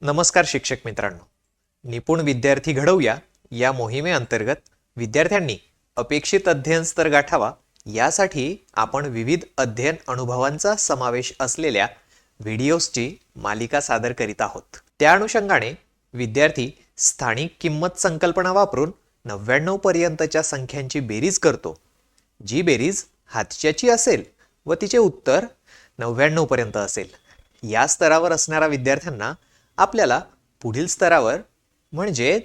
नमस्कार शिक्षक मित्रांनो, निपुण विद्यार्थी घडवूया या मोहिमेअंतर्गत विद्यार्थ्यांनी अपेक्षित अध्ययन स्तर गाठावा यासाठी आपण विविध अध्ययन अनुभवांचा समावेश असलेल्या व्हिडिओजची मालिका सादर करीत आहोत। त्या अनुषंगाने विद्यार्थी स्थानिक किंमत संकल्पना वापरून 99 पर्यंतच्या संख्यांची बेरीज करतो। जी बेरीज हातच्याची असेल व तिचे उत्तर 99 पर्यंत असेल, या स्तरावर असणाऱ्या विद्यार्थ्यांना आपल्याला पुढील स्तरावर म्हणजे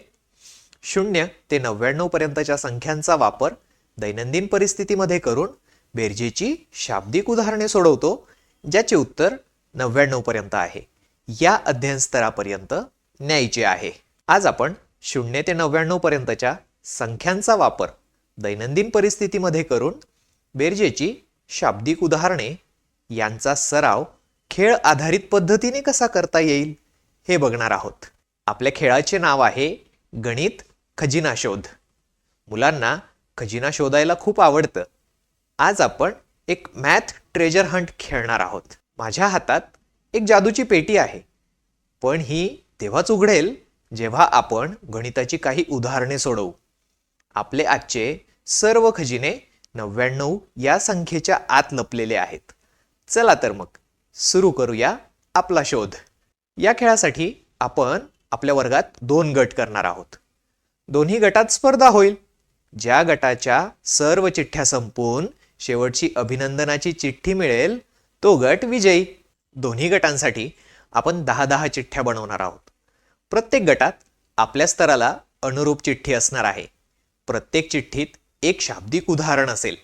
0 ते 99 पर्यंतच्या संख्यांचा वापर दैनंदिन परिस्थितीमध्ये करून बेरजेची शाब्दिक उदाहरणे सोडवतो, ज्याचे उत्तर 99 पर्यंत आहे, या अध्ययन स्तरापर्यंत न्यायचे आहे। आज आपण 0 ते 99 पर्यंतच्या संख्यांचा वापर दैनंदिन परिस्थितीमध्ये करून बेरजेची शाब्दिक उदाहरणे यांचा सराव खेळ आधारित पद्धतीने कसा करता येईल हे बघणार आहोत। आपल्या खेळाचे नाव आहे गणित खजिना शोध। मुलांना खजिना शोधायला खूप आवडतं। आज आपण एक मॅथ ट्रेजर हंट खेळणार आहोत। माझ्या हातात एक जादूची पेटी आहे, पण ही तेव्हाच उघडेल जेव्हा आपण गणिताची काही उदाहरणे सोडवू। आपले आजचे सर्व खजिने 99 या संख्येच्या आत लपलेले आहेत। चला तर मग सुरू करूया आपला शोध। या खेळासाठी आपण आपल्या वर्गात 2 गट करणार आहोत। दोन्ही गटात स्पर्धा होईल। ज्या गटाच्या सर्व चिठ्ठ्या संपवून शेवटची अभिनंदनाची चिठ्ठी मिळेल तो गट विजयी। दोन्ही गटांसाठी आपण 10-10 चिठ्ठ्या बनवणार आहोत। प्रत्येक गटात आपल्या स्तराला अनुरूप चिठ्ठी असणार आहे। प्रत्येक चिठ्ठीत एक शाब्दिक उदाहरण असेल।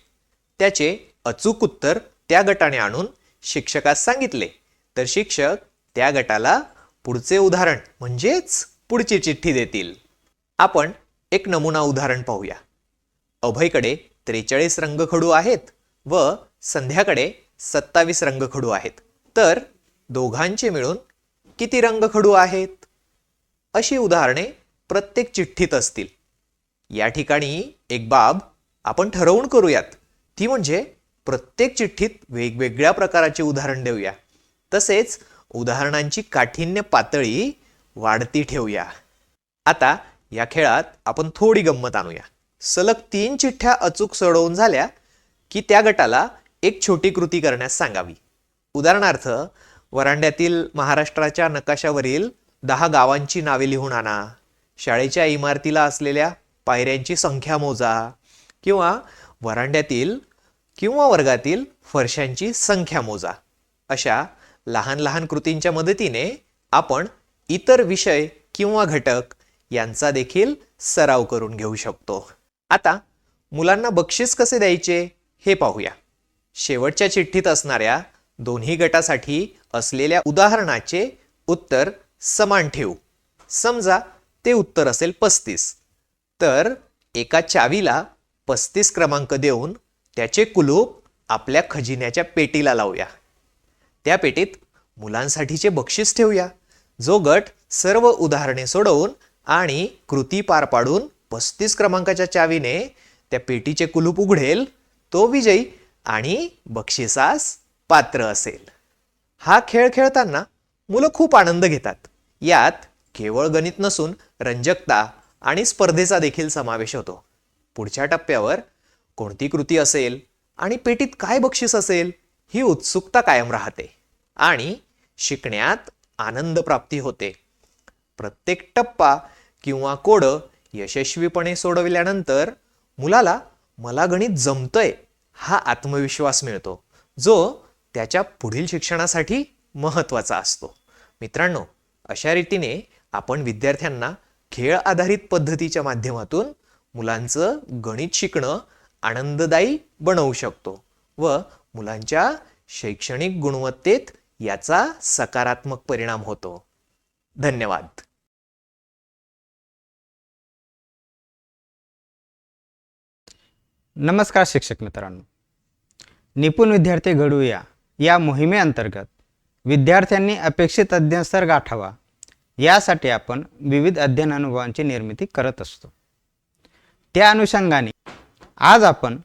त्याचे अचूक उत्तर त्या गटाने आणून शिक्षकास सांगितले तर शिक्षक त्या गटाला पुढचे उदाहरण म्हणजेच पुढची चिठ्ठी देतील। आपण एक नमुना उदाहरण पाहूया। अभयकडे 43 रंगखडू आहेत व संध्याकडे 27 रंगखडू आहेत, तर दोघांचे मिळून किती रंगखडू आहेत? अशी उदाहरणे प्रत्येक चिठ्ठीत असतील। या ठिकाणी एक बाब आपण ठरवून करूयात, ती म्हणजे प्रत्येक चिठ्ठीत वेगवेगळ्या प्रकारचे उदाहरण देऊया, तसेच उदाहरणांची काठिण्य पातळी वाढती ठेवूया। आता या खेळात आपण थोडी गंमत आणूया। सलग 3 चिठ्ठ्या अचूक सोडवून झाल्या की त्या गटाला एक छोटी कृती करण्यास सांगावी। उदाहरणार्थ, वरांड्यातील महाराष्ट्राच्या नकाशावरील 10 गावांची नावे लिहून आणा, शाळेच्या इमारतीला असलेल्या पायऱ्यांची संख्या मोजा, किंवा वरांड्यातील किंवा वर्गातील फरशांची संख्या मोजा। अशा लहान लहान कृतींच्या मदतीने आपण इतर विषय किंवा घटक यांचा देखील सराव करून घेऊ शकतो। आता मुलांना बक्षीस कसे द्यायचे हे पाहूया। शेवटच्या चिठ्ठीत असणाऱ्या दोन्ही गटासाठी असलेल्या उदाहरणाचे उत्तर समान ठेवू। समजा ते उत्तर असेल 35, तर एका चावीला 35 क्रमांक देऊन त्याचे कुलूप आपल्या खजिन्याच्या पेटीला लावूया। त्या पेटीत मुलांसाठीचे बक्षीस ठेवूया। जो गट सर्व उदाहरणे सोडवून आणि कृती पार पाडून 35 क्रमांकाच्या चावीने त्या पेटीचे कुलूप उघडेल तो विजयी आणि बक्षिसास पात्र असेल। हा खेळ खेळताना मुलं खूप आनंद घेतात। यात केवळ गणित नसून रंजकता आणि स्पर्धेचा देखील समावेश होतो। पुढच्या टप्प्यावर कोणती कृती असेल आणि पेटीत काय बक्षीस असेल ही उत्सुकता कायम राहते आणि शिकण्यात आनंद प्राप्ती होते। प्रत्येक टप्पा किंवा कोड यशस्वीपणे सोडविल्यानंतर मुलाला मला गणित जमतंय हा आत्मविश्वास मिळतो, जो त्याच्या पुढील शिक्षणासाठी महत्त्वाचा असतो। मित्रांनो, अशा रीतीने आपण विद्यार्थ्यांना खेळ आधारित पद्धतीच्या माध्यमातून मुलांचं गणित शिकणं आनंददायी बनवू शकतो व मुलांच्या शैक्षणिक गुणवत्तेत याचा सकारात्मक परिणाम होतो। धन्यवाद। नमस्कार शिक्षक मित्रांनो, निपुण विद्यार्थी घडवूया या मोहिमेअंतर्गत विद्यार्थ्यांनी अपेक्षित अध्ययन स्तर गाठावा यासाठी आपण विविध अध्ययन अनुभवांची निर्मिती करत असतो। त्या अनुषंगाने आज आपण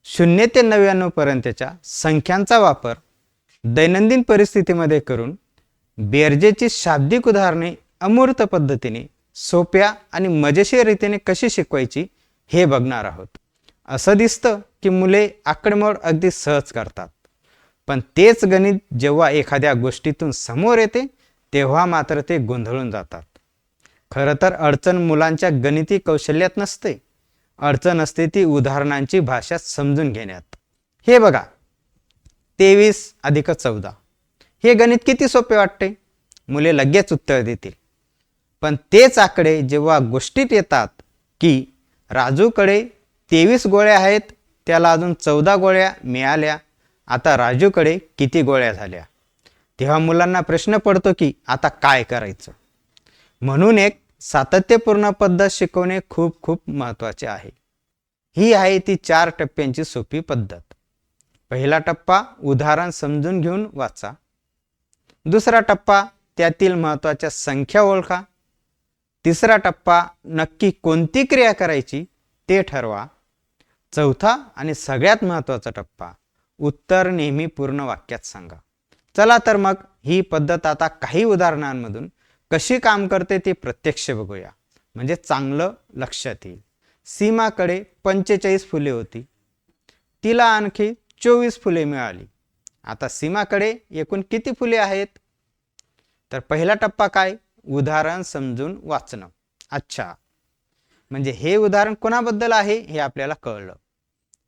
0 ते 99 पर्यंतच्या संख्यांचा वापर दैनंदिन परिस्थितीमध्ये करून बेरजेची शाब्दिक उदाहरणे अमूर्त पद्धतीने सोप्या आणि मजेशीर रीतीने कशी शिकवायची हे बघणार आहोत. असं दिसतं की मुले आकडेमोड अगदी सहज करतात, पण तेच गणित जेव्हा एखाद्या गोष्टीतून समोर येते तेव्हा मात्र ते गोंधळून जातात. खरं तर अडचण मुलांच्या गणिती कौशल्यात नसते, अडचण असते ती उदाहरणांची भाषा समजून घेण्यात. हे बघा, 23 अधिक 14 हे गणित किती सोपे वाटते, मुले लगेच उत्तर देतील. पण तेच आकडे जेव्हा गोष्टीत येतात की राजूकडे 23 गोळ्या आहेत, त्याला अजून 14 गोळ्या मिळाल्या, आता राजूकडे किती गोळ्या झाल्या, तेव्हा मुलांना प्रश्न पडतो की आता काय करायचं. म्हणून एक सातत्यपूर्ण पद्धत शिकवणे खूप खूप महत्त्वाचे आहे. ही आहे ती 4 टप्प्यांची सोपी पद्धत. पहिला टप्पा उदाहरण समजून घेऊन वाचा. दुसरा टप्पा त्यातील महत्त्वाच्या संख्या ओळखा. तिसरा टप्पा नक्की कोणती क्रिया करायची ते ठरवा. चौथा आणि सगळ्यात महत्त्वाचा टप्पा उत्तर नेहमी पूर्ण वाक्यात सांगा. चला तर मग ही पद्धत आता काही उदाहरणांमधून कशी काम करते ते प्रत्यक्ष बघूया, म्हणजे चांगलं लक्षात येईल. सीमाकडे 45 फुले होती, तिला आणखी 24 फुले मिळाली. आता सीमाकडे एकूण किती फुले आहेत? तर पहिला टप्पा काय? उदाहरण समजून वाचणं. अच्छा, म्हणजे हे उदाहरण कोणाबद्दल आहे हे आपल्याला कळलं.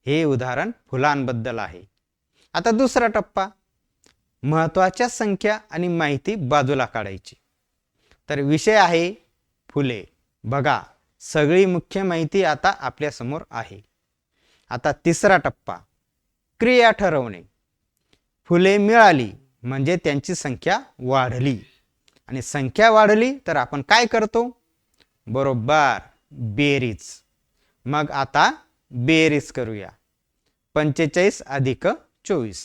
हे उदाहरण फुलांबद्दल आहे. आता दुसरा टप्पा, महत्त्वाच्या संख्या आणि माहिती बाजूला काढायची. तर विषय आहे फुले. बघा, सगळी मुख्य माहिती आता आपल्यासमोर आहे. आता तिसरा टप्पा, क्रिया ठरवणे. फुले मिळाली म्हणजे त्यांची संख्या वाढली, आणि संख्या वाढली तर आपण काय करतो? बरोबर, बेरीज. मग आता बेरीज करूया. 45 अधिक 24.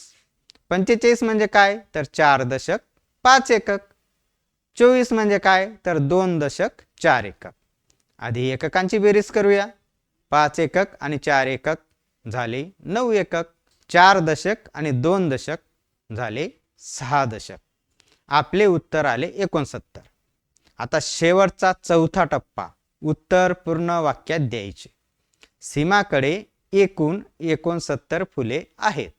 45 म्हणजे काय? तर 4 दशक 5 एकक. 24 म्हणजे काय? तर 2 दशक 4 एकक. आधी एककांची बेरीज करूया. 5 एकक आणि 4 एकक झाले 9 एकक. 4 दशक आणि 2 दशक झाले 6 दशक. आपले उत्तर आले 69. आता शेवटचा चौथा टप्पा, उत्तर पूर्ण वाक्यात द्यायचे. सीमाकडे एकूण 69 फुले आहेत.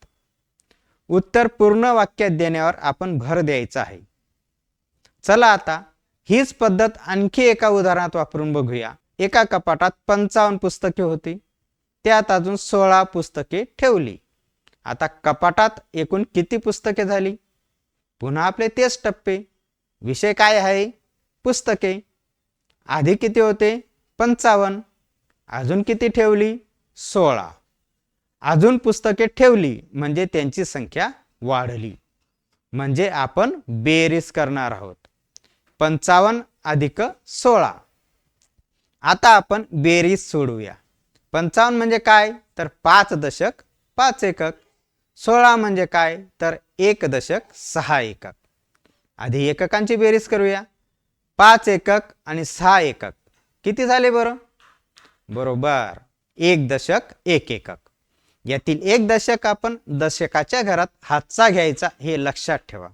उत्तर पूर्ण वाक्यात देण्यावर आपण भर द्यायचा आहे. चला आता हीच पद्धत आणखी एका उदाहरणात वापरून बघूया. एका कपाटात 55 पुस्तके होती, त्यात अजून 16 पुस्तके ठेवली. आता कपाटात एकूण किती पुस्तके झाली? पुन्हा आपले तेच टप्पे. विषय काय आहे? पुस्तके. आधी किती होते? 55. अजून किती ठेवली? 16. अजून पुस्तके ठेवली म्हणजे त्यांची संख्या वाढली, म्हणजे आपण बेरीज करणार आहोत. 55 अधिक 16. आता आपण बेरीज सोडवूया. 55 म्हणजे काय? तर 5 दशक 5 एकक. 16 म्हणजे काय? तर 1 दशक 6 एकक. आधी एककांची बेरीज करूया. 5 एकक आणि 6 एकक किती झाले बरं? बरोबर, 1 दशक 1 एकक. यातील 1 दशक आपण दशकाच्या घरात हातचा घ्यायचा हे लक्षात ठेवा,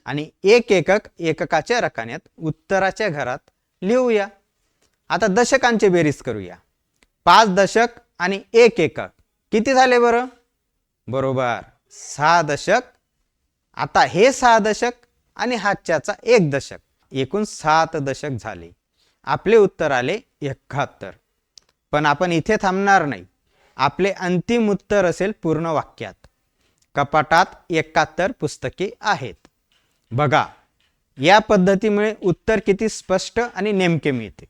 आणि 1 एकक एककाच्या रकान्यात उत्तराच्या घरात लिहूया. आता दशकांची बेरीज करूया. 5 दशक आणि 1 एकक किती झाले बरं? बरोबर, 6 दशक. आता हे 6 दशक आणि हातच्याचा 1 दशक, एकूण 7 दशक झाले. आपले उत्तर आले 71. पण आपण इथे थांबणार नाही. आपले अंतिम उत्तर असेल पूर्ण वाक्यात. कपाटात 71 पुस्तके आहेत. बघा, या पद्धतीमुळे उत्तर किती स्पष्ट आणि नेमके मिळते.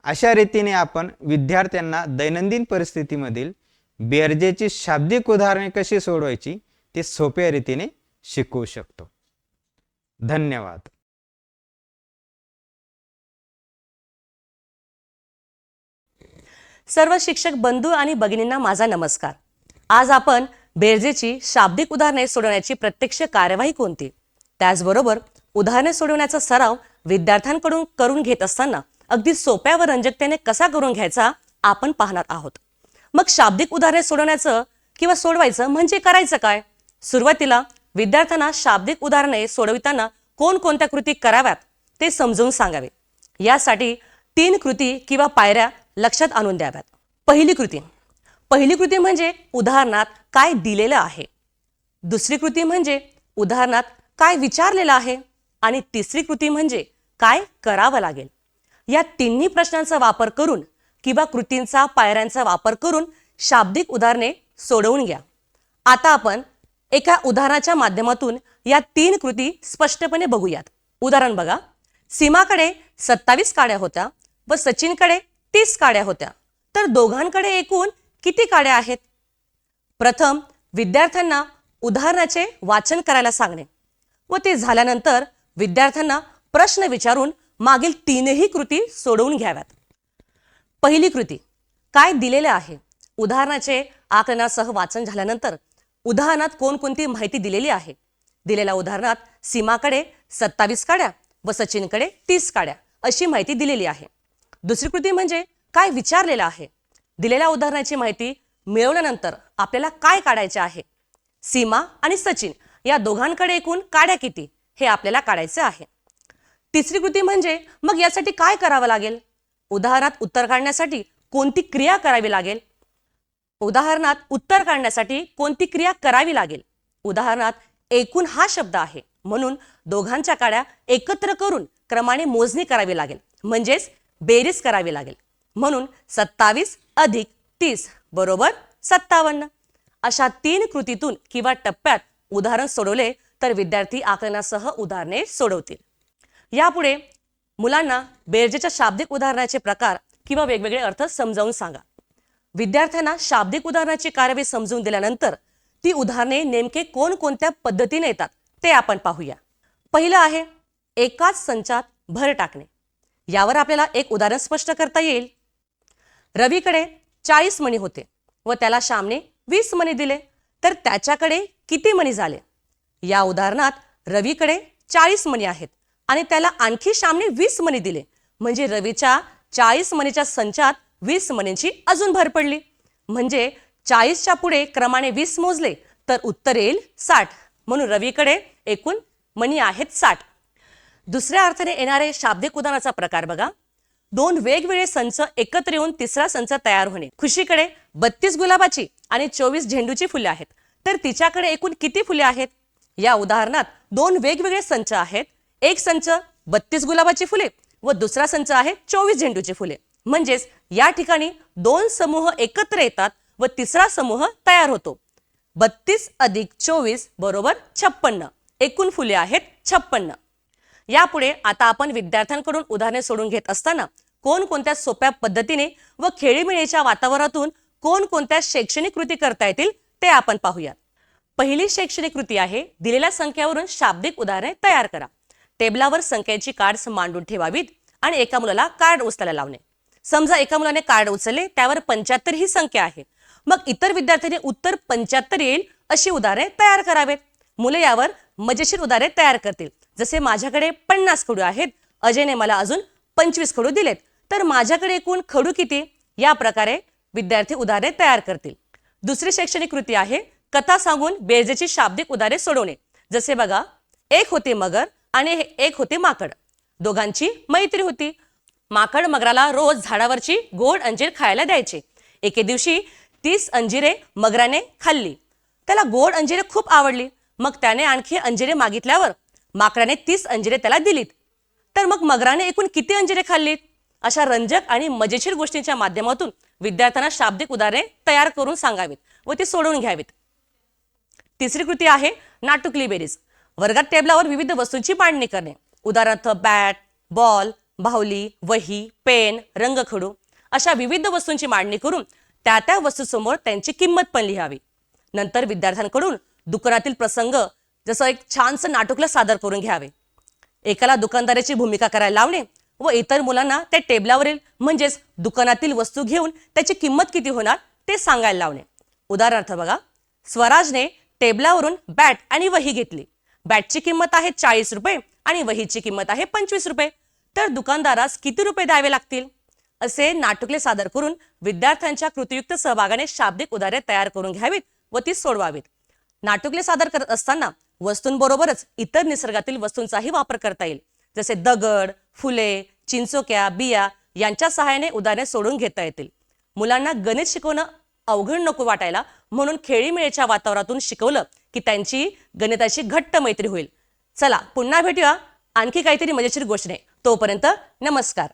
अशा रीतीने आपण विद्यार्थ्यांना दैनंदिन परिस्थितीमधील बेरजेची शाब्दिक उदाहरणे कशी सोडवायची ते सोप्या रीतीने शिकवू शकतो. धन्यवाद. सर्व शिक्षक बंधू आणि भगिनींना माझा नमस्कार. आज आपण बेरजेची शाब्दिक उदाहरणे सोडवण्याची प्रत्यक्ष कार्यवाही कोणती, त्याचबरोबर उदाहरणे सोडवण्याचा सराव विद्यार्थ्यांकडून करून घेत असताना अगदी सोप्या व रंजकतेने कसा करून घ्यायचा आपण पाहणार आहोत. मग शाब्दिक उदाहरणे सोडवण्याचं किंवा सोडवायचं म्हणजे करायचं काय? सुरुवातीला विद्यार्थ्यांना शाब्दिक उदाहरणे सोडविताना कोणकोणत्या कृती कराव्यात ते समजावून सांगावे. यासाठी 3 कृती किंवा पायऱ्या लक्षात आणून द्याव्यात. पहिली कृती म्हणजे उदाहरणात काय दिलेलं आहे. दुसरी कृती म्हणजे उदाहरणात काय विचारलेलं आहे. आणि तिसरी कृती म्हणजे काय करावं लागेल. या तिन्ही प्रश्नांचा वापर करून किंवा कृतींचा पायऱ्यांचा वापर करून शाब्दिक उदाहरणे सोडवून घ्या. आता आपण एका उदाहरणाच्या माध्यमातून या 3 कृती स्पष्टपणे बघूयात. उदाहरण बघा. सीमाकडे 27 काड्या होत्या व सचिनकडे 30 काड्या होत्या. तर दोघांकडे एकूण किती काड्या आहेत? प्रथम विद्यार्थ्यांना उदाहरणाचे वाचन करायला सांगणे व ते झाल्यानंतर विद्यार्थ्यांना प्रश्न विचारून मागील 3ही कृती सोडवून घ्याव्यात. पहिली कृती. काय दिलेले आहे. उदाहरणाचे आकलनासह वाचन झाल्यानंतर उदाहरणात कोणकोणती माहिती दिलेली आहे. दिलेल्या उदाहरणात सीमाकडे 27 काड्या व सचिनकडे 30 काड्या अशी माहिती दिलेली आहे. दुसरी कृती म्हणजे काय विचारलेलं आहे. दिलेल्या उदाहरणाची माहिती मिळवल्यानंतर आपल्याला काय काढायचे आहे. सीमा आणि सचिन या दोघांकडे एकूण काड्या किती हे आपल्याला काढायचे आहे. तिसरी कृती म्हणजे मग यासाठी काय करावं लागेल. उदाहरणात उत्तर काढण्यासाठी कोणती क्रिया करावी लागेल. उदाहरणात एकूण हा शब्द आहे म्हणून दोघांच्या काड्या एकत्र करून क्रमाने मोजणी करावी लागेल म्हणजेच बेरीज करावी लागेल. म्हणून 27 अधिक 30 बरोबर 57. अशा 3 कृतीतून किंवा टप्प्यात उदाहरण सोडवले तर विद्यार्थी आकलनासह उदाहरणे सोडवतील. यापुढे मुलांना बेरजेच्या शाब्दिक उदाहरणाचे प्रकार किंवा वेगवेगळे अर्थ समजावून सांगा. विद्यार्थ्यांना शाब्दिक उदाहरणाची कार्यवाही समजून दिल्यानंतर ती उदाहरणे नेमके कोणकोणत्या पद्धतीने येतात ते आपण पाहूया. पहिलं आहे एकाच संचात भर टाकणे. यावर आपल्याला एक उदाहरण स्पष्ट करता येईल. रवीकडे 40 मणी होते व त्याला श्यामने 20 मणी दिले तर त्याच्याकडे किती मणी झाले. या उदाहरणात रवीकडे 40 मणी आहेत आणि त्याला आणखी श्यामने 20 मणी दिले म्हणजे रवीच्या 40 मणीच्या संचात 20 मणींची अजून भर पडली. म्हणजे 40च्या पुढे क्रमाने 20 मोजले तर उत्तर येईल 60. म्हणून रवीकडे एकूण मणी आहेत 60. दुसऱ्या अर्थाने येणारे शाब्दिक उदाहरणाचा प्रकार बघा. 2 वेगवेगळे संच एकत्र येऊन तिसरा संच तयार होणे. खुशीकडे 32 गुलाबाची आणि 24 झेंडूची फुले आहेत तर तिच्याकडे एकूण किती फुले आहेत. या उदाहरणात 2 वेगवेगळे संच आहेत. एक संच 32 गुलाबाची फुले व दुसरा संच आहे 24 झेंडूची फुले. म्हणजेच या ठिकाणी 2 समूह एकत्र येतात व तिसरा समूह तयार होतो. 32 अधिक 24 बरोबर 56. एकूण फुले आहेत 56. यापुढे आता आपण विद्यार्थ्यांकडून उदाहरणे सोडून घेत असताना कोणकोणत्या सोप्या पद्धतीने व खेळीमेळीच्या वातावरणातून कोणकोणत्या शैक्षणिक कृती करता येतील ते आपण पाहूयात. पहिली शैक्षणिक कृती आहे दिलेल्या संख्यावरून शाब्दिक उदाहरणे तयार करा. टेबलावर संख्यांची कार्ड्स मांडून ठेवावीत आणि एका मुलाला कार्ड उचलायला लावणे. समजा एका मुलाने कार्ड उचलले त्यावर 75 ही संख्या आहे. मग इतर विद्यार्थ्यांनी उत्तर 75 येईल अशी उदाहरणे तयार करावेत. मुले यावर मजेशीर उदाहरणे तयार करतील. जसे माझ्याकडे 50 खडू आहेत, अजयने मला अजून 25 खडू दिलेत तर माझ्याकडे एकूण खडू किती. या प्रकारे विद्यार्थी उदाहरणे तयार करतील. दुसरी शैक्षणिक कृती आहे कथा सांगून बेरजेची शाब्दिक उदाहरणे सोडवणे. जसे बघा, एक होते मगर आणि एक होते माकड. दोघांची मैत्री होती. माकड मगराला रोज झाडावरची गोड अंजीर खायला द्यायचे. एके दिवशी 30 अंजिरे मगराने खाल्ली. त्याला गोड अंजिरे खूप आवडली. मग त्याने आणखी अंजिरे मागितल्यावर माकडाने 30 अंजिरे त्याला दिलीत. तर मग मगराने एकूण किती अंजिरे खाल्लीत. अशा रंजक आणि मजेशीर गोष्टींच्या माध्यमातून विद्यार्थ्यांना शाब्दिक उदाहरणे तयार करून सांगावीत व ती सोडवून घ्यावीत. तिसरी कृती आहे नाटुकली बेरीज. वर्गात टेबलावर विविध वस्तूंची मांडणी करणे. उदाहरणार्थ बॅट, बॉल, बाहुली, वही, पेन, रंगखडू अशा विविध वस्तूंची मांडणी करून त्या त्या वस्तूसमोर त्यांची किंमत पण लिहावी. नंतर विद्यार्थ्यांकडून दुकानातील प्रसंग जसं एक छानसं नाटुकलं सादर करून घ्यावे. एकाला दुकानदाराची भूमिका करायला लावणे व इतर मुलांना त्या टेबलावरील म्हणजेच दुकानातील वस्तू घेऊन त्याची किंमत किती होणार ते सांगायला लावणे. उदाहरणार्थ बघा, स्वराजने टेबलावरून बॅट आणि वही घेतली. बॅटची किंमत आहे 40 रुपये आणि वहीची किंमत आहे 25 रुपये. तर दुकानदारास किती रुपये द्यावे लागतील. असे नाटुकले सादर करून विद्यार्थ्यांच्या कृतीयुक्त सहभागाने शाब्दिक उदाहरणे तयार करून घ्यावीत व ती सोडवावीत. नाटुकले सादर करत असताना वस्तूंबरोबरच इतर निसर्गातील वस्तूंचाही वापर करता येईल. जसे दगड, फुले, चिंचोक्या, बिया यांच्या सहाय्याने उदाहरणे सोडून घेता येतील. मुलांना गणित शिकवणं अवघड नको वाटायला म्हणून खेळीमेळीच्या वातावरणातून शिकवलं की त्यांची गणिताची घट्ट मैत्री होईल. चला पुन्हा भेटूया आणखी काहीतरी मजेशीर गोष्टीने. तोपर्यंत नमस्कार.